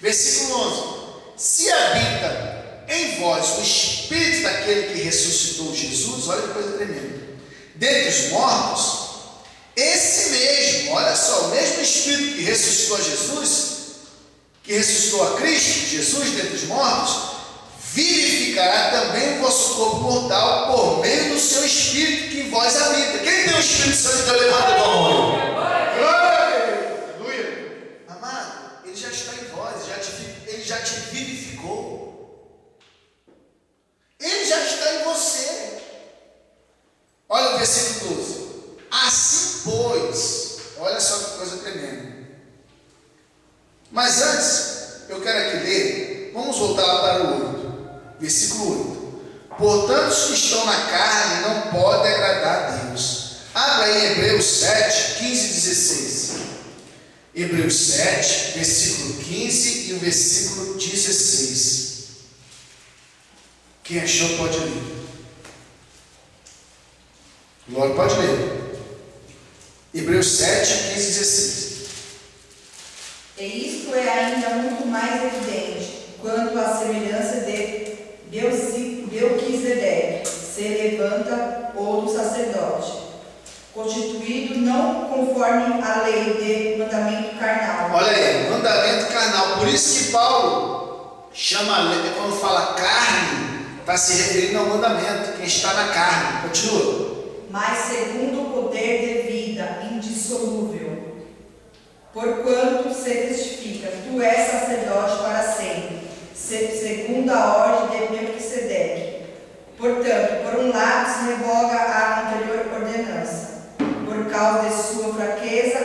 Versículo 11. Se habita em vós o Espírito daquele que ressuscitou Jesus, olha que coisa tremenda, dentre os mortos, esse mesmo, olha só, o mesmo Espírito que ressuscitou a Jesus, que ressuscitou a Cristo, Jesus dentre os mortos, vivificará também o vosso corpo mortal por meio do seu Espírito que em vós habita. Quem tem o Espírito Santo de Deus, levanta a mão. Aleluia. Amado, ele já está em vós, ele já te vivificou. Ele já está em você. Olha o versículo 12. Assim, pois, olha só que coisa tremenda. Mas antes, eu quero aqui ler, vamos voltar lá para o 8, versículo 8. Portanto, os que estão na carne não podem agradar a Deus. Abra aí Hebreus 7, 15 e 16. Hebreus 7, versículo 15 e o versículo 16. Quem achou pode ler. Glória, pode ler. Hebreus 7, 15 e 16. E isto é ainda muito mais evidente quanto à semelhança de Melquisedeque se levanta outro sacerdote, constituído não conforme a lei de mandamento carnal. Olha aí, mandamento carnal. Por isso que Paulo chama a lei, quando fala carne, está se referindo ao mandamento, quem está na carne. Continua. Mas segundo o poder de vida indissolúvel, porquanto se testifica, tu és sacerdote para sempre, segundo a ordem de Melquisedeque. Portanto, por um lado se revoga a anterior ordenança, por causa de sua fraqueza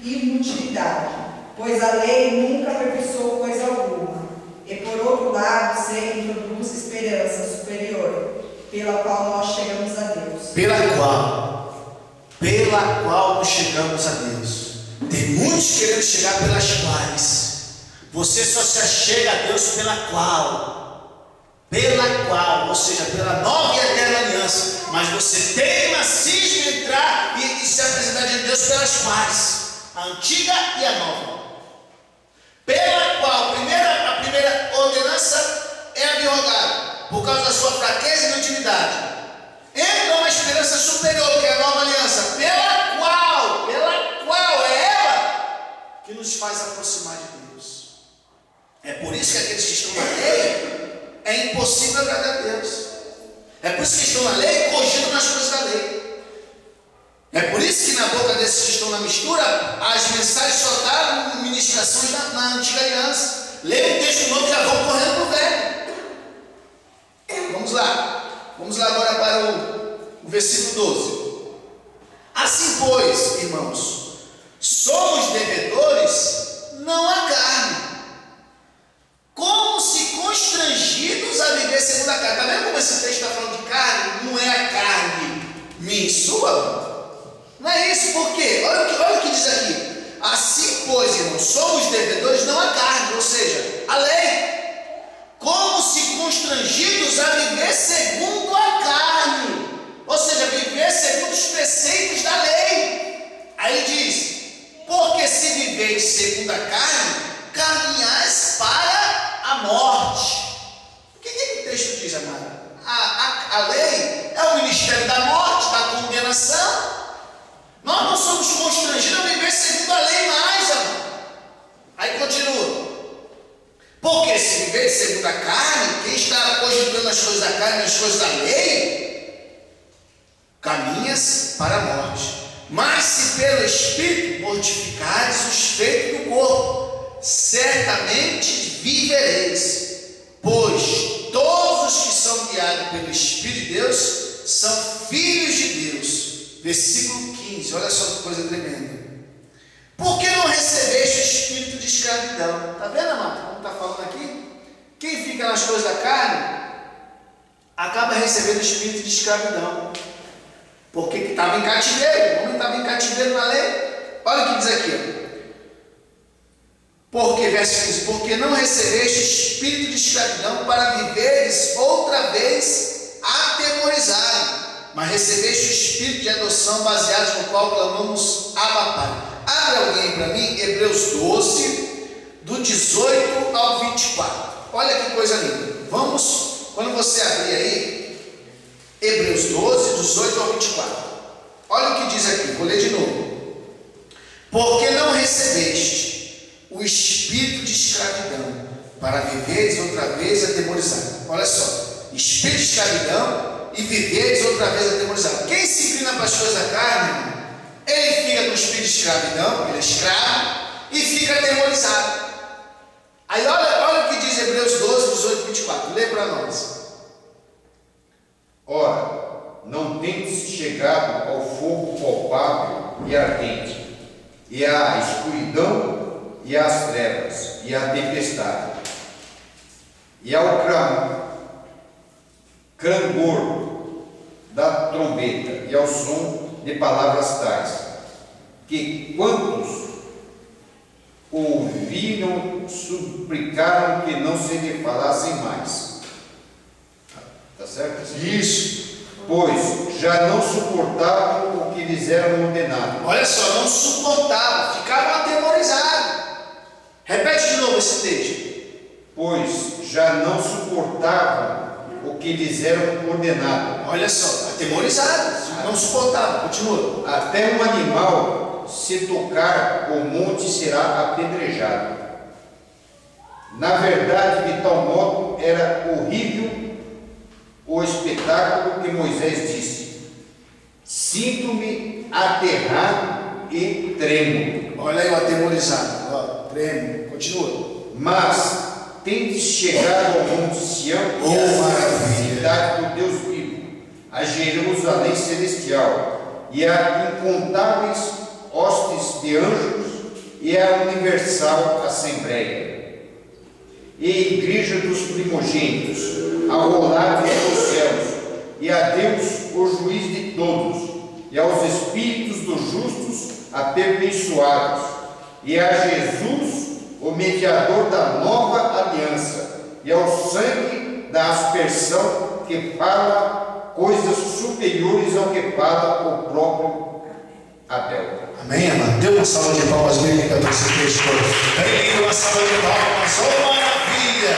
e inutilidade, pois a lei nunca aperfeiçoou coisa alguma, e por outro lado se introduz esperança superior, pela qual nós chegamos a Deus. Pela qual nós chegamos a Deus. Tem muitos querendo chegar pelas quais. Você só se achega a Deus pela qual, ou seja, pela nova e eterna aliança. Mas você tem cisma de entrar e se apresentar diante de Deus pelas quais, a antiga e a nova. Pela qual a primeira ordenança é abrogada por causa da sua fraqueza e inutilidade. Entra uma esperança superior, que é a nova aliança, pela qual é ela que nos faz aproximar de Deus. É por isso que aqueles que estão na lei, é impossível agradar a Deus. É por isso que estão na lei, cogitam nas coisas da lei. É por isso que na boca desses que estão na mistura, as mensagens só davam ministrações na antiga aliança. Leia um texto novo e já vão correndo para o velho. Vamos lá agora para o versículo 12. Assim, pois, irmãos, somos devedores não à carne, como se constrangidos a viver segundo a carne. Está vendo como esse texto está falando de carne? Não é a carne minha e sua? Não é isso, por quê? Olha o que diz aqui. Assim, pois, irmãos, somos devedores não à carne, ou seja, a lei, como se constrangidos a viver segundo a carne, ou seja, viver segundo os preceitos da lei. Aí diz, porque se viveis segundo a carne, caminhais para a morte. O que o texto diz, amado? A lei é o ministério da morte, da condenação. Nós não somos constrangidos a viver segundo a lei mais, amado. Aí continua. Porque se viver segundo a carne, quem está cogitando as coisas da carne e as coisas da lei, caminhas para a morte. Mas se pelo Espírito mortificares os feitos do corpo, certamente vivereis. Pois todos os que são guiados pelo Espírito de Deus são filhos de Deus. Versículo 15, olha só que coisa tremenda. Por que não recebeste o espírito de escravidão? Está vendo, amado, como está falando aqui? Quem fica nas coisas da carne acaba recebendo o espírito de escravidão, porque estava em cativeiro. O homem estava em cativeiro na lei. Olha o que diz aqui, porque, verso 15, porque não recebeste espírito de escravidão para viveres outra vez atemorizado, mas recebeste o espírito de adoção, baseado no qual clamamos Abba Pai. Abre alguém para mim, Hebreus 12, do 18 ao 24. Olha que coisa linda. Vamos, quando você abrir aí, Hebreus 12, 18 ao 24. Olha o que diz aqui, vou ler de novo. Porque não recebeste o espírito de escravidão, para viveres outra vez atemorizado. Olha só, espírito de escravidão e viveres outra vez atemorizado. Quem se inclina para as coisas da carne, irmão, ele fica com o espírito de escravidão, ele é escravo, e fica atemorizado. Aí olha o que diz Hebreus 12, 18 e 24. Lê para nós. Ora, não tendes chegado ao fogo palpável e ardente, e à escuridão, e às trevas, e à tempestade, e ao clangor da trombeta, e ao som de palavras tais, que quantos ouviram suplicaram que não se lhe falassem mais. Está certo? Isso. Pois já não suportavam o que lhes era ordenado. Olha só, não suportavam, ficavam atemorizados. Repete de novo esse texto. Pois já não suportavam o que lhes era ordenado. Olha só, atemorizados, não suportavam. Continua. Até um animal, se tocar o monte, será apedrejado. Na verdade, de tal modo era horrível o espetáculo que Moisés disse: sinto-me aterrado e tremo. Olha aí o atemorizado, ó, tremo. Continua. Mas tendes chegado ao monte Sião e à cidade do Deus vivo, a Jerusalém celestial, e a incontáveis hostes de anjos, e a universal assembleia, e a igreja dos primogênitos, ao rolar dos céus, e a Deus, o juiz de todos, e aos espíritos dos justos aperfeiçoados, e a Jesus, o mediador da nova aliança, e ao sangue da aspersão, que fala coisas superiores ao que fala o próprio Abel. Amém, amado? Dê uma salva de palmas bíblicas para esse texto. Bem, uma salva de palmas. Oh, maravilha!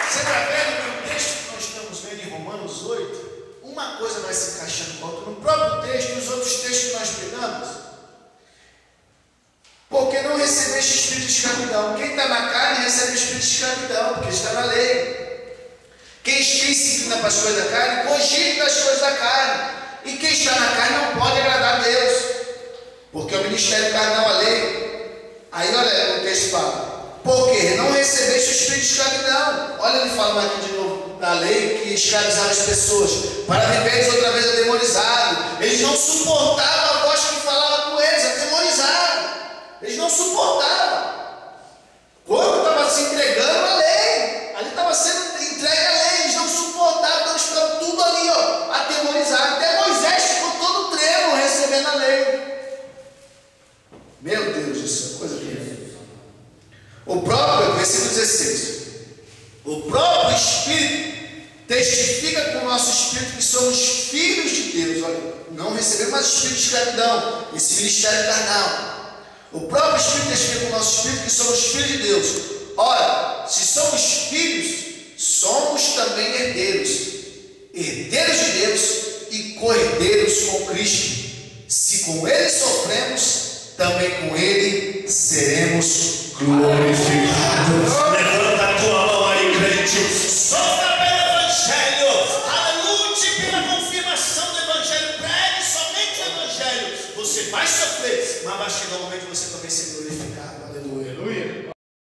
Você está vendo que o texto que nós estamos vendo em Romanos 8, uma coisa vai se encaixando com a outra. No próprio texto e nos outros textos que nós pegamos. Porque não recebeste espírito de escravidão. Quem está na carne recebe o espírito de escravidão, porque está na lei. Quem se inclina para as coisas da carne, cogite das coisas da carne. E quem está na carne não pode agradar a Deus, porque o ministério carnal, a lei. Aí olha o texto fala: porque não recebeste o espírito de escravidão. Olha ele falando aqui de novo da lei que escravizava as pessoas, para viveres outra vez atemorizados. Eles não suportavam a voz que falava com eles, atemorizados. Eles não suportavam. Quando estava se entregando a lei, ali estava sendo entregue a lei, eles não suportavam, então estavam tudo ali, ó, atemorizados. Até Moisés ficou todo tremo recebendo a lei. Meu Deus, isso é coisa que... O próprio, versículo 16, o próprio Espírito testifica com o nosso Espírito que somos filhos de Deus. Olha, não recebemos mais Espírito de escravidão, esse ministério carnal. O próprio Espírito testifica com o nosso Espírito que somos filhos de Deus. Ora, se somos filhos, somos também herdeiros, herdeiros de Deus e co-herdeiros com Cristo. Se com Ele sofremos, também com Ele seremos glorificados. Levanta a tua mão aí, crente. Sofra pelo Evangelho. Lute pela confirmação do Evangelho. Pregue somente o Evangelho. Você vai sofrer, mas vai chegar o momento de você também ser glorificado.